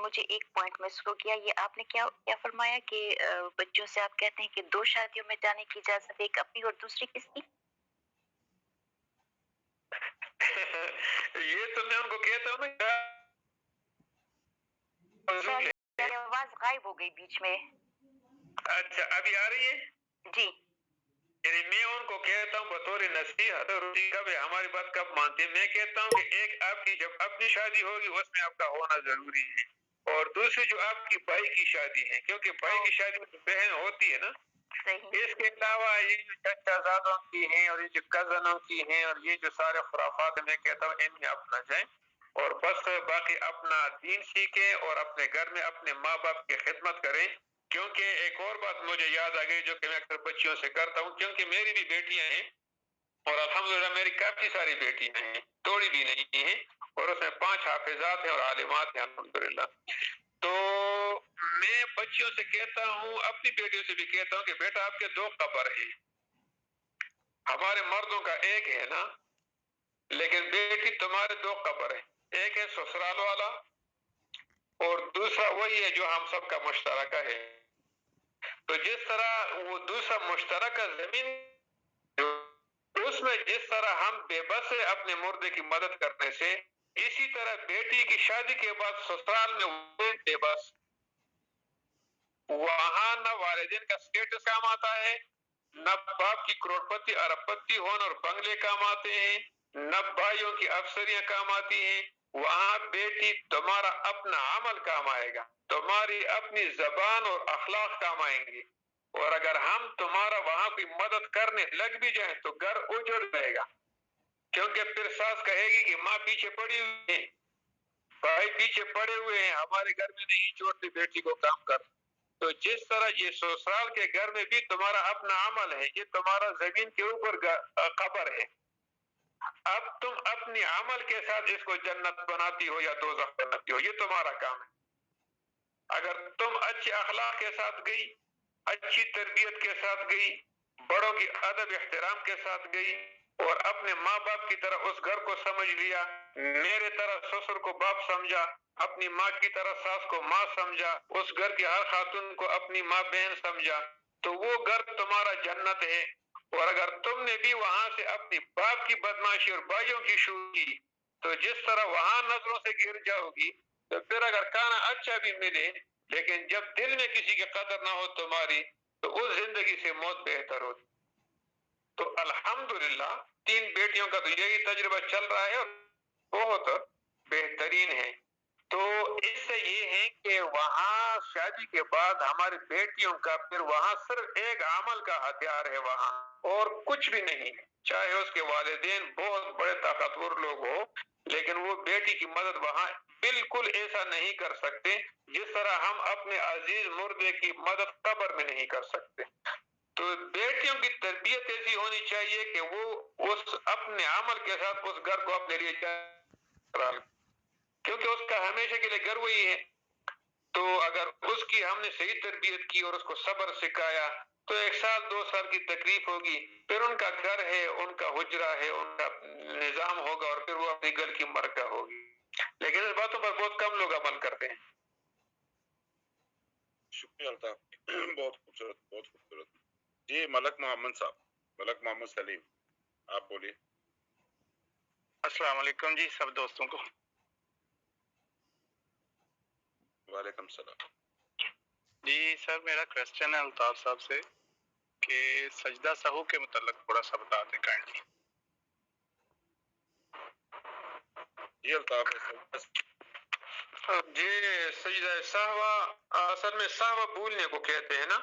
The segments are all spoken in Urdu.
مجھے ایک پوائنٹ میں سلو کیا. یہ آپ نے کیا فرمایا کہ بچوں سے آپ کہتے ہیں کہ 2 شادیوں میں جانے کی اجازت، ایک اپنی اور دوسری کس کی؟ یہ تو میں ان کو کہتا ہوں نا، آواز غائب ہو گئی بیچ میں. اچھا ابھی آ رہی ہے جی. یعنی میں ان کو کہتا ہوں بطور نصیحت، کب ہماری بات کب مانتے ہیں، میں کہتا ہوں کہ ایک آپ کی جب اپنی شادی ہوگی اس میں آپ کا ہونا ضروری ہے، اور دوسری جو آپ کی بھائی کی شادی ہے، کیونکہ بھائی کی شادی میں بہن ہوتی ہے نا، اس کے علاوہ یہ جو چچا زادوں کی ہیں اور یہ جو کزنوں کی ہیں اور یہ جو سارے خرافات میں کہتا ہوں ان میں اپنا جائیں اور بس باقی اپنا دین سیکھیں اور اپنے گھر میں اپنے ماں باپ کی خدمت کریں. کیونکہ ایک اور بات مجھے یاد آ گئی جو کہ میں اکثر بچیوں سے کرتا ہوں، کیونکہ میری بھی بیٹیاں ہیں اور الحمدللہ میری کافی ساری بیٹیاں ہیں، تھوڑی بھی نہیں ہیں، اور اس میں 5 حافظات ہیں اور عالمات ہیں الحمدللہ. تو میں بچیوں سے کہتا ہوں، اپنی بیٹیوں سے بھی کہتا ہوں کہ بیٹا آپ کے 2 قبر ہیں، ہمارے مردوں کا ایک ہے نا، لیکن بیٹی تمہارے 2 قبر ہیں، ایک ہے سسرال والا اور دوسرا وہی ہے جو ہم سب کا مشترکہ ہے. تو جس طرح وہ دوسرا مشترکہ زمین اس میں جس طرح ہم بے بس ہے اپنے مردے کی مدد کرنے سے، اسی طرح بیٹی کی شادی کے بعد سسرال میں وہ بے بس، وہاں نہ والدین کا سٹیٹس کام آتا ہے، نہ باپ کی کروڑ پتی ارب پتی ہونا اور بنگلے کام آتے ہیں، نہ بھائیوں کی افسریاں کام آتی ہیں. وہاں بیٹی تمہارا اپنا عمل کام آئے گا، تمہاری اپنی زبان اور اخلاق کام آئیں گے، اور اگر ہم تمہارا وہاں کوئی مدد کرنے لگ بھی جائیں تو گھر اجڑ جائے گا، کیونکہ پھر ساس کہے گی کہ ماں پیچھے پڑی ہوئی ہے، بھائی پیچھے پڑے ہوئے ہیں، ہمارے گھر میں نہیں چھوڑتے بیٹی کو کام کر. تو جس طرح یہ سسرال کے گھر میں بھی تمہارا اپنا عمل ہے، یہ تمہارا زمین کے اوپر قبر ہے، اب تم اپنی عمل کے ساتھ اس کو جنت بناتی ہو یا دوزخ بناتی ہو، یہ تمہارا کام ہے. اگر تم اچھے اخلاق کے ساتھ گئی، اچھی تربیت کے ساتھ گئی، بڑوں کی ادب احترام کے ساتھ گئی اور اپنے ماں باپ کی طرح اس گھر کو سمجھ لیا، میرے طرح سسر کو باپ سمجھا، اپنی ماں کی طرح ساس کو ماں سمجھا، اس گھر کی ہر خاتون کو اپنی ماں بہن سمجھا، تو وہ گھر تمہارا جنت ہے. اور اگر تم نے بھی وہاں سے اپنی باپ کی بدماشی اور بھائیوں کی شروع کی تو جس طرح وہاں نظروں سے گر جاؤ گی، تو پھر اگر کھانا اچھا بھی ملے لیکن جب دل میں کسی کی قدر نہ ہو تمہاری تو اس زندگی سے موت بہتر ہوتی. تو الحمدللہ 3 بیٹیوں کا تو یہی تجربہ چل رہا ہے اور بہت بہترین ہے. تو اس سے یہ ہے کہ وہاں شادی کے بعد ہماری بیٹیوں کا پھر وہاں صرف ایک عمل کا ہتھیار ہے وہاں، اور کچھ بھی نہیں، چاہے اس کے والدین بہت بڑے طاقتور لوگ ہو، لیکن وہ بیٹی کی مدد وہاں بالکل ایسا نہیں کر سکتے جس طرح ہم اپنے عزیز مردے کی مدد قبر میں نہیں کر سکتے. تو بیٹیوں کی تربیت ایسی ہونی چاہیے کہ وہ اس اپنے عمل کے ساتھ اس گھر کو اپنے لیے کیونکہ اس کا ہمیشہ کے لیے گھر وہی ہے. تو اگر اس کی ہم نے صحیح تربیت کی اور اس کو صبر سکھایا تو 1 سال 2 سال کی تکلیف ہوگی، پھر ان کا گھر ہے، ان کا حجرہ ہے، ان کا نظام ہوگا اور پھر وہ اپنی گھر کی مرکہ ہوگی. لیکن اس باتوں پر بہت کم لوگ عمل کرتے ہیں. شکریہ الطاف، بہت خوبصورت بہت خوبصورت. جی ملک محمد صاحب، ملک محمد سلیم، آپ بولیے. السلام علیکم جی سب دوستوں کو. وعلیکم السلام. جی سر میرا کوشچن ہے الطاف صاحب سے کہ سجدہ سہو کے متعلق تھوڑا سا بتا دیں کائنڈلی. جی الطاف. جی سجدہ سہوا اصل میں سہوا بھولنے کو کہتے ہیں نا،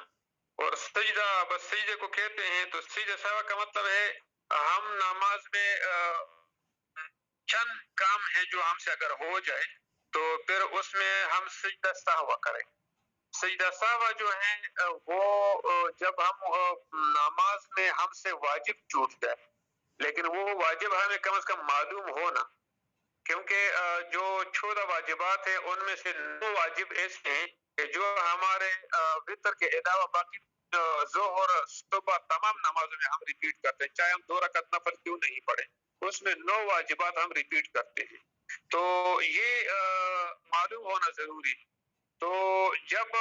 اور سجدہ بس سجدے کو کہتے ہیں. تو سجدہ سہوا کا مطلب ہے ہم نماز میں چند کام ہے جو ہم سے اگر ہو جائے تو پھر اس میں ہم سجدہ سہوا کریں. سجدہ سہوا جو ہے وہ جب ہم نماز میں ہم سے واجب ٹوٹ جائے، لیکن وہ واجب ہمیں کم از کم معلوم ہونا، کیونکہ جو 14 واجبات ہیں ان میں سے 9 واجب ایسے ہیں کہ جو ہمارے وتر کے علاوہ باقی ظہر صبح تمام نمازوں میں ہم ریپیٹ کرتے ہیں، چاہے ہم 2 رکعت نفل کیوں نہیں پڑھیں، اس میں 9 واجبات ہم ریپیٹ کرتے ہیں. تو یہ معلوم ہونا ضروری ہے. تو جب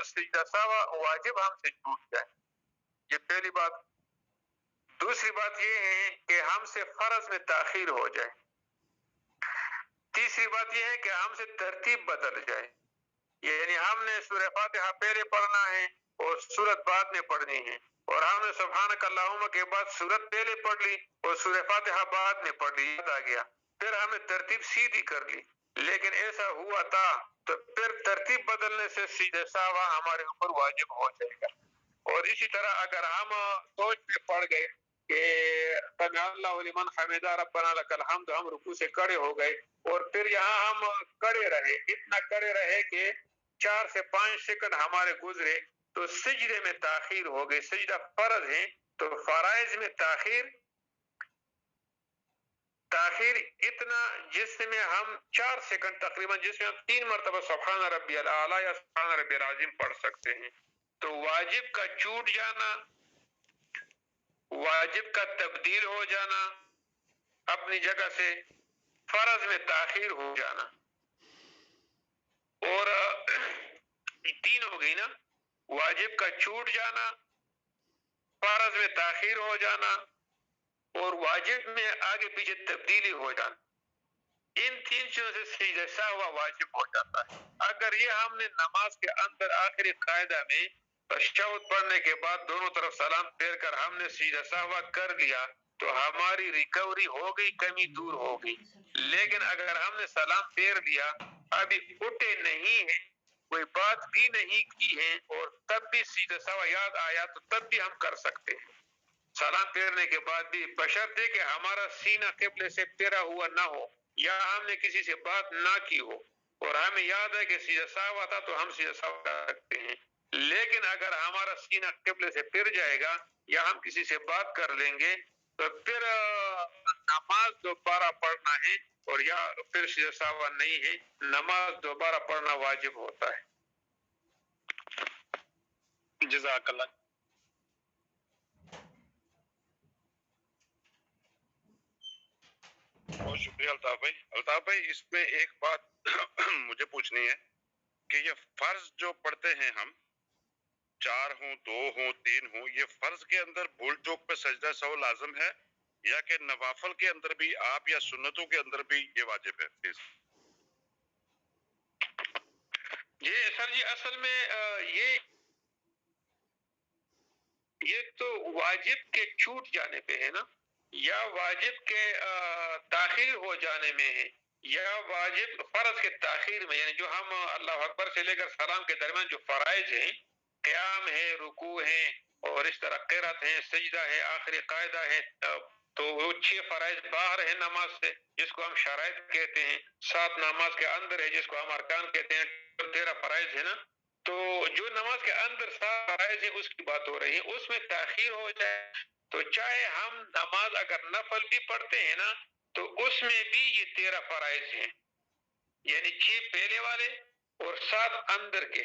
سجدہ سہو واجب ہم سے چھوٹ جائے، یہ پہلی بات. دوسری بات یہ ہے کہ ہم سے فرض میں تاخیر ہو جائے. تیسری بات یہ ہے کہ ہم سے ترتیب بدل جائے، یعنی ہم نے سورہ فاتحہ پہلے پڑھنا ہے اور سورت بعد میں پڑھنی ہے، اور ہم نے سبحانک اللہم کے بعد سورت پہلے پڑھ لی اور سورہ فاتحہ بعد میں پڑھ لی، یاد آ گیا، پھر ہم نے ترتیب سیدھی کر لی. لیکن ایسا ہوا تھا تو پھر ترتیب بدلنے سے سجدہ سہو ہمارے اوپر واجب ہو جائے گا. اور اسی طرح اگر ہم سوچ میں پڑ گئے کہ سمع اللہ لمن حمدہ ربنا لک الحمد، ہم رکوع سے کھڑے ہو گئے اور پھر یہاں ہم کھڑے رہے، اتنا کھڑے رہے کہ 4 سے 5 سیکنڈ ہمارے گزرے تو سجدے میں تاخیر ہو گئی. سجدہ فرض ہے تو فرائض میں تاخیر اتنا جس میں ہم 4 سیکنڈ تقریباً، جس میں ہم 3 مرتبہ سبحان ربی الاعلیٰ یا سبحان ربی العظیم پڑھ سکتے ہیں. تو واجب کا چھوٹ جانا، واجب کا تبدیل ہو جانا اپنی جگہ سے، فرض میں تاخیر ہو جانا، اور 3 ہو گئی نا، واجب کا چھوٹ جانا، فرض میں تاخیر ہو جانا اور واجب میں آگے پیچھے تبدیلی ہو جانا. ان 3 چیزوں سے سجدہ سہو واجب ہو جاتا ہے. اگر یہ ہم نے نماز کے اندر آخری قاعدہ میں تشہد پڑھنے کے بعد دونوں طرف سلام پھیر کر ہم نے سجدہ سہو کر لیا تو ہماری ریکوری ہو گئی، کمی دور ہو گئی. لیکن اگر ہم نے سلام پھیر لیا، ابھی اٹھے نہیں ہیں، کوئی بات بھی نہیں کی ہے اور تب بھی سجدہ سہو یاد آیا تو تب بھی ہم کر سکتے ہیں سلام پھیرنے کے بعد بھی، بشرطے کہ ہمارا سینہ قبلے سے پھیرا ہوا نہ ہو یا ہم نے کسی سے بات نہ کی ہو اور ہمیں یاد ہے کہ سجدہ سہو تھا تو ہم سجدہ سہو کر سکتے ہیں. لیکن اگر ہمارا سینہ قبلے سے پھر جائے گا یا ہم کسی سے بات کر لیں گے تو پھر نماز دوبارہ پڑھنا ہے، اور یا پھر سجدہ سہو نہیں ہے، نماز دوبارہ پڑھنا واجب ہوتا ہے. جزاک اللہ. بہت شکریہ الطاف بھائی. الطاف بھائی اس میں ایک بات مجھے پوچھنی ہے کہ یہ فرض جو پڑھتے ہیں ہم، 4 ہوں 2 ہوں 3 ہوں، یہ فرض کے اندر بھول چوک پہ سجدہ سہو لازم ہے یا کہ نوافل کے اندر بھی آپ یا سنتوں کے اندر بھی یہ واجب ہے؟ پلیز. جی سر جی، اصل میں یہ تو واجب کے چھوٹ جانے پہ ہے نا، یا واجب کے تاخیر ہو جانے میں ہے، یا واجب فرض کے تاخیر میں، یعنی جو ہم اللہ اکبر سے لے کر سلام کے درمیان جو فرائض ہیں، قیام ہے، رکوع ہے اور اس طرح قرات ہے، سجدہ ہے، آخری قاعدہ ہے، تو وہ 6 فرائض باہر ہیں نماز سے جس کو ہم شرائط کہتے ہیں، 7 نماز کے اندر ہے جس کو ہم ارکان کہتے ہیں، 13 فرائض ہے نا. تو جو نماز کے اندر 7 فرائض ہے اس کی بات ہو رہی ہے، اس میں تاخیر ہو جائے تو چاہے ہم نماز اگر نفل بھی پڑھتے ہیں نا تو اس میں بھی یہ 13 فرائض ہیں، یعنی 6 پہلے والے اور 7 اندر کے.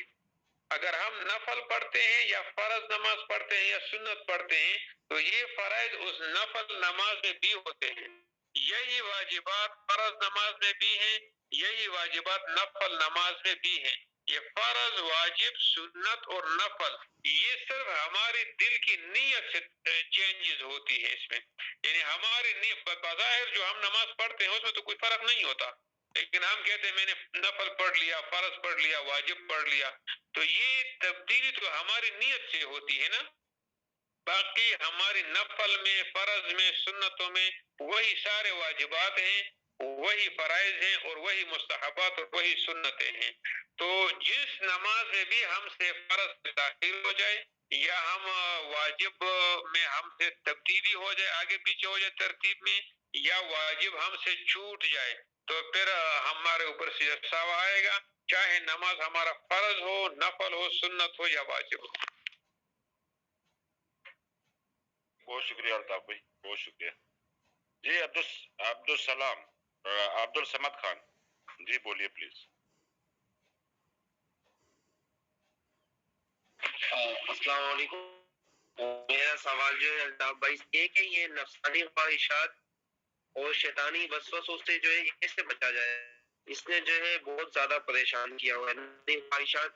اگر ہم نفل پڑھتے ہیں یا فرض نماز پڑھتے ہیں یا سنت پڑھتے ہیں تو یہ فرائض اس نفل نماز میں بھی ہوتے ہیں. یہی واجبات فرض نماز میں بھی ہیں، یہی واجبات نفل نماز میں بھی ہیں. یہ فرض، واجب، سنت اور نفل یہ صرف ہماری دل کی نیت سے چینجز ہوتی ہے اس میں، یعنی ہماری نیت بظاہر جو ہم نماز پڑھتے ہیں اس میں تو کوئی فرق نہیں ہوتا، لیکن ہم کہتے ہیں میں نے نفل پڑھ لیا، فرض پڑھ لیا، واجب پڑھ لیا، تو یہ تبدیلی تو ہماری نیت سے ہوتی ہے نا. باقی ہماری نفل میں، فرض میں، سنتوں میں وہی سارے واجبات ہیں، وہی فرائض ہیں اور وہی مستحبات اور وہی سنتیں ہیں. تو جس نماز میں بھی ہم سے فرض میں تاخیر ہو جائے یا ہم واجب میں ہم سے تبدیلی ہو جائے، آگے پیچھے ہو جائے ترتیب میں، یا واجب ہم سے چھوٹ جائے تو پھر ہمارے اوپر سجدہ سہو آئے گا، چاہے نماز ہمارا فرض ہو، نفل ہو، سنت ہو یا واجب ہو. بہت شکریہ الطاف بھائی، بہت شکریہ. جی عبدالسلام، عبدالصمد خان جی بولیے پلیز. السلام علیکم. میرا سوال جو ہے الطاف بھائی یہ کہ یہ نفسانی خواہشات اور شیطانی وسوسوں سے جو ہے اس سے بچا جائے. اس نے جو ہے بہت زیادہ پریشان کیا ہوا ہے. اپنی خواہشات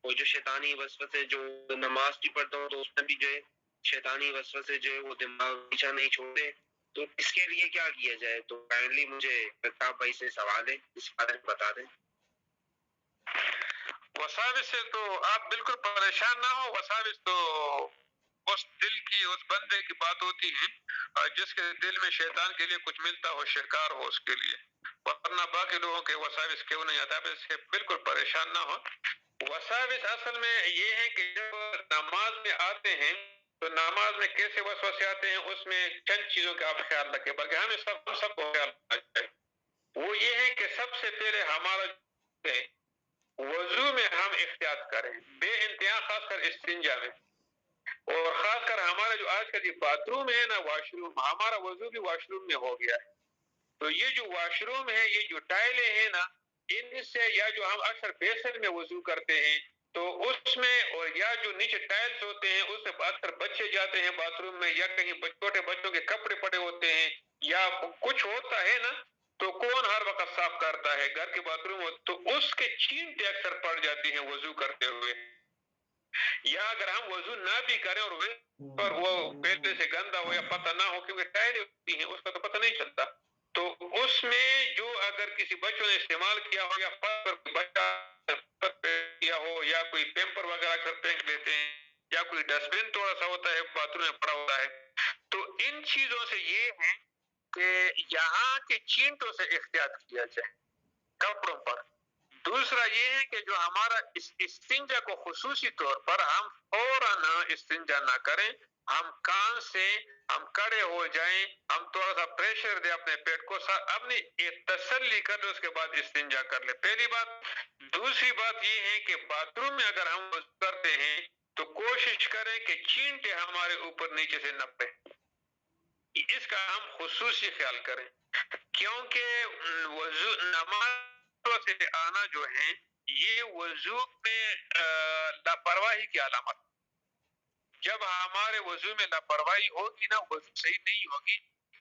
اور جو شیطانی وسوسے، جو نماز بھی پڑھتا ہوں تو اس میں بھی جو ہے شیطانی وسوسے جو ہے وہ دماغ پیچھا نہیں چھوڑتے. تو اس کے لیے کیا کیا جائے؟ تو کائنڈلی مجھے الطاف بھائی سے سوال ہے، اس بارے میں بتا دیں. وساوس سے تو آپ بالکل پریشان نہ ہو. وساوس تو اس دل کی، اس بندے کی بات ہوتی ہے اور جس کے دل میں شیطان کے لیے کچھ ملتا ہو، شکار ہو اس کے لیے، ورنہ باقی لوگوں کے وساوس کیوں نہیں آتا. آپ اس سے بالکل پریشان نہ ہو. وساوس اصل میں یہ ہے کہ جب نماز میں آتے ہیں تو نماز میں کیسے وسوسے آتے ہیں، اس میں چند چیزوں کا آپ خیال رکھیں، بلکہ ہم سب کو خیال رکھنا چاہیے. وہ یہ ہے کہ سب سے پہلے ہمارا وضو میں ہم احتیاط کریں بے انتہا، خاص کر استنجا میں. اور خاص کر ہمارا جو آج کا جو باتھ روم ہے نا، واش روم، ہمارا وضو بھی واش روم میں ہو گیا ہے. تو یہ جو واش روم ہے، یہ جو ٹائلیں ہیں نا، ان سے یا جو ہم اکثر بیسن میں وضو کرتے ہیں تو اس میں، اور یا جو نیچے ٹائلز ہوتے ہیں اس سے اکثر بچے جاتے ہیں باتھ روم میں، یا کہیں چھوٹے بچوں کے کپڑے پڑے ہوتے ہیں یا کچھ ہوتا ہے نا، تو کون ہر وقت صاف کرتا ہے؟ گھر کے باتھ روم. تو اس کے چینٹیں اکثر پڑ جاتی ہیں وضو کرتے ہوئے. یا اگر ہم وضو نہ بھی کریں اور وہ پہلے سے گندا ہو یا پتہ نہ ہو، کیونکہ ٹائلیں ہوتی ہیں اس کا تو پتہ نہیں چلتا. تو اس میں جو اگر کسی بچوں نے استعمال کیا ہو، یا بچہ کیا ہو، یا کوئی پیمپر وغیرہ اکثر پھینک دیتے ہیں، یا کوئی ڈسٹ بن تھوڑا سا ہوتا ہے باتھ روم میں پڑا ہوتا ہے، تو ان چیزوں سے یہ ہے کہ یہاں کے چینٹوں سے احتیاط کیا جائے کپڑوں پر. دوسرا یہ ہے کہ جو ہمارا استنجا کو خصوصی طور پر ہم فوراً استنجا نہ کریں، ہم کان سے ہم کڑے ہو جائیں، ہم تھوڑا سا پریشر دیں اپنے پیٹ کو، اپنی تسلی کر لیں، اس کے بعد استنجا کر لیں. پہلی بات. دوسری بات یہ ہے کہ باتھ روم میں اگر ہم وضو کرتے ہیں تو کوشش کریں کہ چینٹے ہمارے اوپر نیچے سے نہ پڑیں. اس کا ہم خصوصی خیال کریں، کیونکہ وضو نماز سے آنا جو ہے یہ وضو میں لاپرواہی کی علامت. جب ہمارے وضو میں لاپرواہی ہوگی نا، وضو صحیح نہیں ہوگی،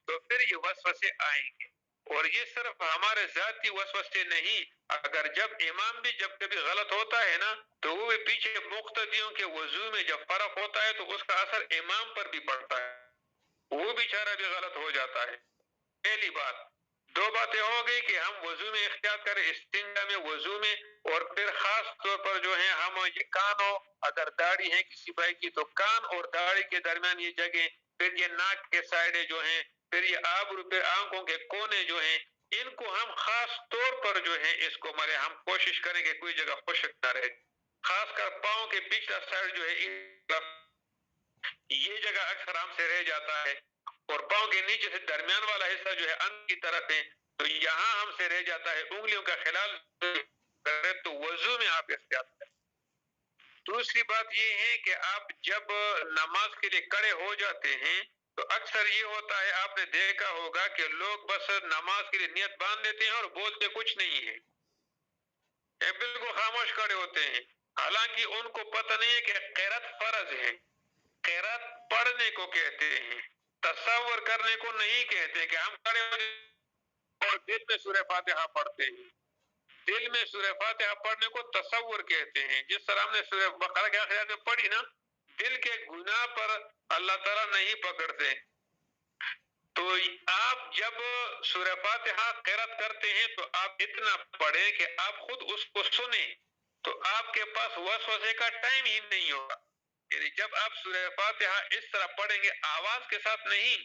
تو پھر یہ وسوسے آئیں گے. اور یہ صرف ہمارے ذاتی وسوسے نہیں، اگر جب امام بھی جب کبھی غلط ہوتا ہے نا تو وہ بھی پیچھے مقتدیوں کے وضو میں جب فرق ہوتا ہے تو اس کا اثر امام پر بھی پڑتا ہے، وہ بیچارہ بھی غلط ہو جاتا ہے. پہلی بات. دو باتیں ہو گئی کہ ہم وضو میں احتیاط کریں، استنجا میں، وضو میں. اور پھر خاص طور پر جو ہے ہم یہ کانوں، اگر داڑھی ہے کسی بھائی کی تو کان اور داڑھی کے درمیان یہ جگہ، پھر یہ ناک کے سائڈے جو ہیں، پھر یہ آبرو، پھر آنکھوں کے کونے جو ہیں، ان کو ہم خاص طور پر جو ہے اس کو مرے ہم کوشش کریں کہ کوئی جگہ خشک نہ رہے. خاص کر پاؤں کے پچھلا سائڈ جو ہے یہ جگہ اکثر ہم سے رہ جاتا ہے، اور پاؤں کے نیچے سے درمیان والا حصہ جو ہے اندر کی طرف ہے تو یہاں ہم سے رہ جاتا ہے. انگلیوں کا خلال کریں تو وضو میں آپ احتیاط کریں. دوسری بات یہ ہے کہ آپ جب نماز کے لیے کھڑے ہو جاتے ہیں تو اکثر یہ ہوتا ہے، آپ نے دیکھا ہوگا کہ لوگ بس نماز کے لیے نیت باندھ لیتے ہیں اور بولتے کچھ نہیں ہے، بالکل خاموش کھڑے ہوتے ہیں، حالانکہ ان کو پتہ نہیں ہے کہ قرات فرض ہے. قرات پڑھنے کو کہتے ہیں، تصور کرنے کو نہیں کہتے کہ ہم کھڑے اور دل میں سورہ فاتحہ پڑھتے ہیں. دل میں سورہ فاتحہ پڑھنے کو تصور کہتے ہیں. جس طرح ہم نے سورہ بقرہ کے آخر میں پڑھی نا، دل کے گناہ پر اللہ تعالیٰ نہیں پکڑتے. تو آپ جب سورہ فاتحہ قرات کرتے ہیں تو آپ اتنا پڑھیں کہ آپ خود اس کو سنیں، تو آپ کے پاس وسوسے کا ٹائم ہی نہیں ہوگا. یعنی جب آپ سورہ فاتحہ اس طرح پڑھیں گے، آواز کے ساتھ نہیں،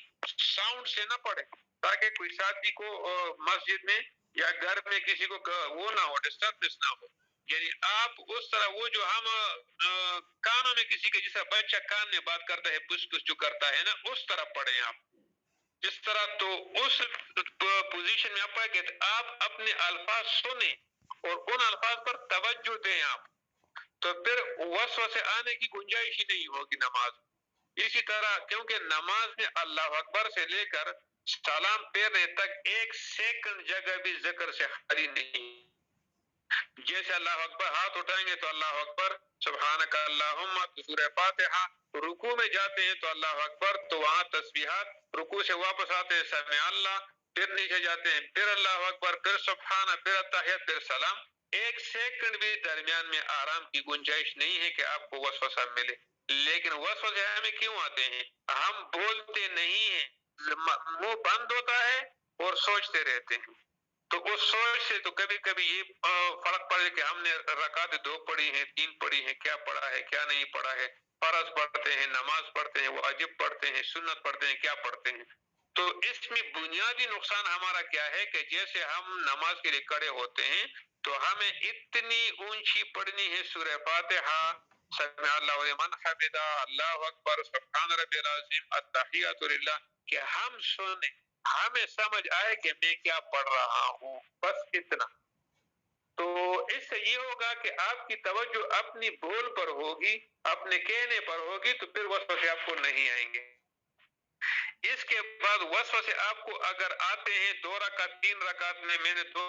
ساؤنڈ سے نہ پڑھیں، تاکہ کوئی ساتھی کو مسجد میں یا گھر میں کسی کو وہ نہ ہو، ڈسٹربنس نہ ہو. یعنی آپ اس طرح وہ جو ہم کانوں میں کسی کے، جس طرح بچہ کان میں بات کرتا ہے، پس پس جو کرتا ہے نا، اس طرح پڑھیں آپ اس طرح. تو اس پوزیشن میں آپ کہ آپ اپنے الفاظ سنیں اور ان الفاظ پر توجہ دیں آپ، تو پھر وسوسے آنے کی گنجائش ہی نہیں ہوگی نماز. اسی طرح کیونکہ نماز میں اللہ اکبر سے لے کر سلام پھیرنے تک ایک سیکنڈ جگہ بھی ذکر سے خالی نہیں. جیسے اللہ اکبر ہاتھ اٹھائیں گے تو اللہ اکبر، سبحانک اللہم، سورہ فاتحہ. رکوع میں جاتے ہیں تو اللہ اکبر، تو وہاں تسبیحات، رکوع سے واپس آتے ہیں سمع اللہ، پھر نیچے جاتے ہیں، پھر اللہ اکبر، پھر سبحان، پھر التحیات، پھر سلام. 1 سیکنڈ بھی درمیان میں آرام کی گنجائش نہیں ہے کہ آپ کو وسوسہ ملے. لیکن وسوسے ہمیں کیوں آتے ہیں؟ ہم بولتے نہیں ہیں، منہ بند ہوتا ہے اور سوچتے رہتے ہیں. تو اس سوچ سے تو کبھی کبھی یہ فرق پڑے کہ ہم نے رکعت 2 پڑھی ہیں، 3 پڑھی ہیں، کیا پڑھا ہے کیا نہیں پڑھا ہے، فرض پڑھتے ہیں، نماز پڑھتے ہیں، واجب پڑھتے ہیں، سنت پڑھتے ہیں، کیا پڑھتے ہیں. تو اس میں بنیادی نقصان ہمارا کیا ہے کہ جیسے ہم نماز کے لیے کھڑے ہوتے ہیں تو ہمیں اتنی اونچی پڑھنی ہے سورہ فاتحہ، سمع اللہ لمن حمدہ، اللہ اکبر، سبحان ربی العظیم، التحیات للہ، کہ ہم سنیں، ہمیں سمجھ آئے کہ میں کیا پڑھ رہا ہوں، بس اتنا. تو اس سے یہ ہوگا کہ آپ کی توجہ اپنی بول پر ہوگی، اپنے کہنے پر ہوگی، تو پھر وسوسے آپ کو نہیں آئیں گے. اس کے بعد وسوسے آپ کو اگر آتے ہیں 2 رکعت 3 رکعت میں نے 2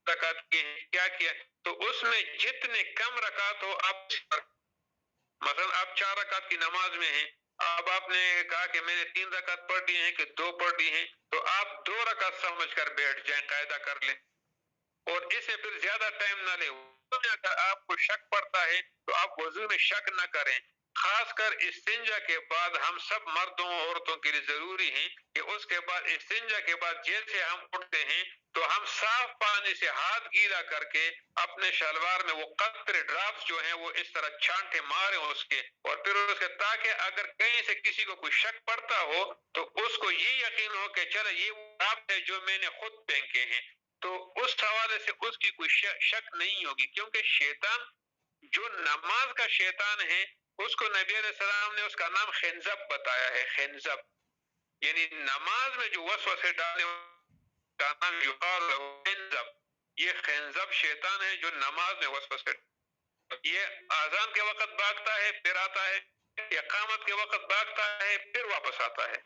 رکعت کی ہیں، کیا کیا، تو اس میں جتنے کم رکعت ہو آپ، مثلا آپ 4 رکعت کی نماز میں ہیں، اب آپ نے کہا کہ میں نے 3 رکعت پڑھ لی ہیں کہ 2 پڑھ لی ہیں، تو آپ 2 رکعت سمجھ کر بیٹھ جائیں، قاعدہ کر لیں، اور اسے پھر زیادہ ٹائم نہ لیں. اگر آپ کو شک پڑتا ہے تو آپ وضو میں شک نہ کریں. خاص کر استنجا کے بعد ہم سب مردوں عورتوں کے لیے ضروری ہیں کہ اس کے بعد استنجا کے بعد جیسے ہم اٹھتے ہیں تو ہم صاف پانی سے ہاتھ گیلا کر کے اپنے شلوار میں وہ قطرے ڈراپس جو ہیں وہ اس طرح چھانٹے مارے اس کے، اور پھر اس کے، تاکہ اگر کہیں سے کسی کو کوئی شک پڑتا ہو تو اس کو یہ یقین ہو کہ چلو یہ وہ ڈراپس ہے جو میں نے خود پھینکے ہیں. تو اس حوالے سے اس کی کوئی شک نہیں ہوگی، کیونکہ شیطان جو نماز کا شیطان ہے اس کو نبی علیہ السلام نے اس کا نام خنزب بتایا ہے. خنزب یعنی نماز میں جو وسوسے ڈالنے کا نام یقال له خنزب، یہ خنزب شیطان ہے جو نماز میں وسوسے، یہ اذان کے وقت بھاگتا ہے پھر آتا ہے، اقامت کے وقت بھاگتا ہے پھر واپس آتا ہے،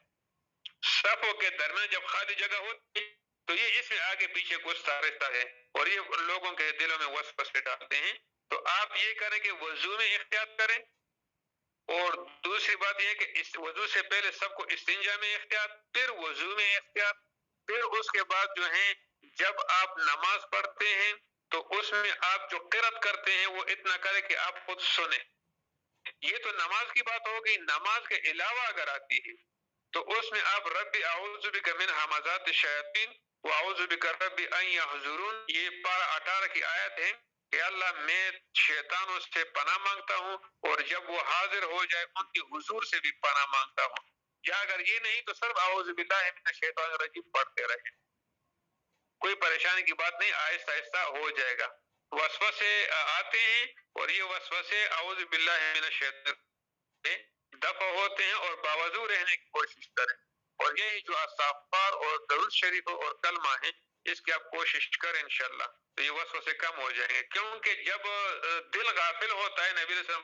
صفوں کے درمیان جب خالی جگہ ہوتی ہے تو یہ اس میں آگے پیچھے گھستا رہتا ہے اور یہ لوگوں کے دلوں میں وسوسے ڈالتے ہیں. تو آپ یہ کریں کہ وضو میں احتیاط کریں، اور دوسری بات یہ کہ اس وضو سے پہلے سب کو استنجا میں احتیاط، پھر وضو میں احتیاط، پھر اس کے بعد جو ہے جب آپ نماز پڑھتے ہیں تو اس میں آپ جو قرأت کرتے ہیں وہ اتنا کریں کہ آپ خود سنیں. یہ تو نماز کی بات ہوگی. نماز کے علاوہ اگر آتی ہے تو اس میں آپ ربی اعوذ بک من همزات الشیاطین واعوذ بک ربی ان یحضرون، یہ پارہ 18 کی آیت ہے کہ اللہ میں شیطانوں سے پناہ مانگتا ہوں اور جب وہ حاضر ہو جائے ان کی حضور سے بھی پناہ مانگتا ہوں. یا اگر یہ نہیں تو صرف اعوذ باللہ من الشیطان الرجیم پڑھتے رہیں، کوئی پریشانی کی بات نہیں، آہستہ آہستہ ہو جائے گا. وسوسے آتے ہیں اور یہ وسوسے اعوذ باللہ من الشیطان دفع ہوتے ہیں، اور باوضو رہنے کی کوشش کریں، اور یہی جو استغفار اور درود شریف اور کلمہ ہے اس کی آپ کوشش کریں انشاءاللہ تو یہ وسوسے کم ہو جائیں گے. کیونکہ جب دل غافل ہوتا ہے، نبی علیہ السلام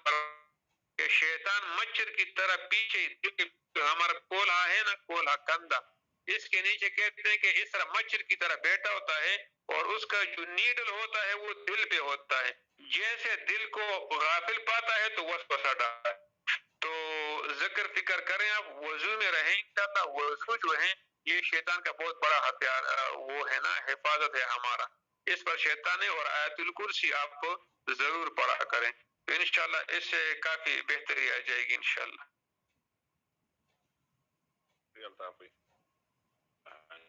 کہ شیطان مچھر کی طرح پیچھے، ہمارا کولہا ہے نا، کولہا کندھا، اس کے نیچے کہتے ہیں کہ اس طرح مچھر کی طرح بیٹھا ہوتا ہے اور اس کا جو نیڈل ہوتا ہے وہ دل پہ ہوتا ہے، جیسے دل کو غافل پاتا ہے تو وسوسہ ڈالتا ہے. تو ذکر فکر کریں، آپ وضو میں رہیں انشاءاللہ. وضو جو ہے یہ شیطان کا بہت بڑا ہتھیار وہ ہے نا، حفاظت ہے ہمارا اس پر شیطان ہے. اور آیت الکرسی آپ کو ضرور پڑھا کریں تو انشاءاللہ اس سے کافی بہتری آ جائے گی انشاءاللہ.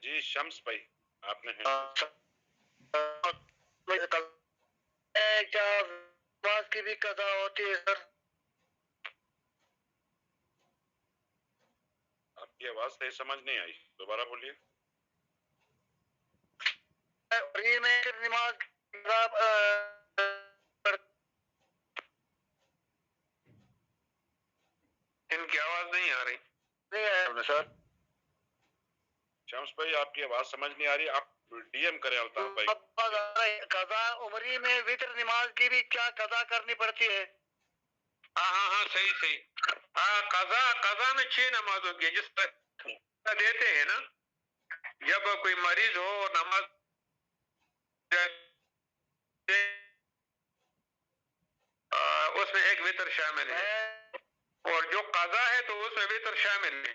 جی شمس بھائی آپ نے کیا نماز کی بھی قضا ہوتی ہے سر؟ آپ کی آواز صحیح سمجھ نہیں آئی، دوبارہ بولیے. میں نماز ان کی آواز نہیں آ رہی. نہیں آیا سر. شمس بھائی آپ کی آواز سمجھ نہیں آ رہی، آپ ڈی ایم کریں الطاف بھائی. قضا عمری میں وتر نماز کی بھی کیا قضا کرنی پڑتی ہے؟ ہاں صحیح صحیح. ہاں قضا میں 6 نمازوں کی جس طرح دیتے ہیں نا، جب کوئی مریض ہو اور نماز اس میں ایک وتر شامل ہے، اور جو قضا ہے تو اس میں وتر شامل ہے.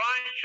5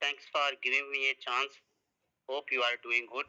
Thanks for giving me a chance. Hope you are doing good.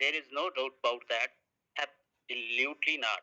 There is no doubt about that. Absolutely not.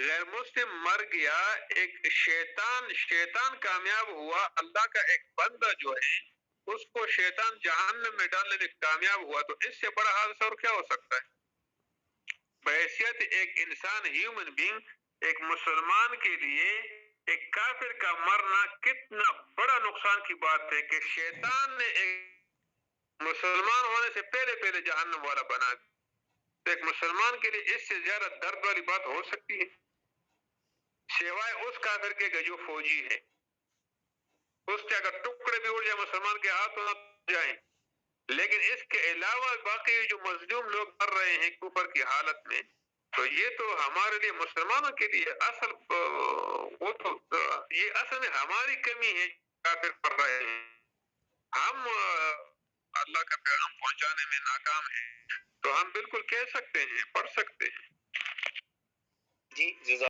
غیر مسلم مر گیا، ایک شیطان کامیاب ہوا، اللہ کا ایک بندہ جو ہے اس کو شیطان جہنم میں ڈالنے میں کامیاب ہوا، تو اس سے بڑا حادثہ اور کیا ہو سکتا ہے؟ بحیثیت ایک انسان، ہیومن بینگ، ایک مسلمان کے لیے ایک کافر کا مرنا کتنا بڑا نقصان کی بات ہے کہ شیطان نے ایک مسلمان ہونے سے پہلے جہنم والا بنا دیا۔ تو ایک مسلمان کے لیے اس سے زیادہ درد والی بات ہو سکتی ہے؟ سوائے اس کافر کے جو فوجی ہے، اس کے اگر ٹکڑے بھی اڑ جائے مسلمان کے ہاتھوں نہ جائیں، لیکن اس کے علاوہ باقی جو مظلوم لوگ مر رہے ہیں کفر کی حالت میں، تو یہ تو ہمارے لیے مسلمانوں کے لیے یہ اصل میں ہماری کمی ہے، کافر پڑ رہے ہیں، ہم اللہ کا پیغام پہنچانے میں ناکام ہیں، تو ہم بالکل کہہ سکتے ہیں، پڑھ سکتے ہیں۔ جی جزاک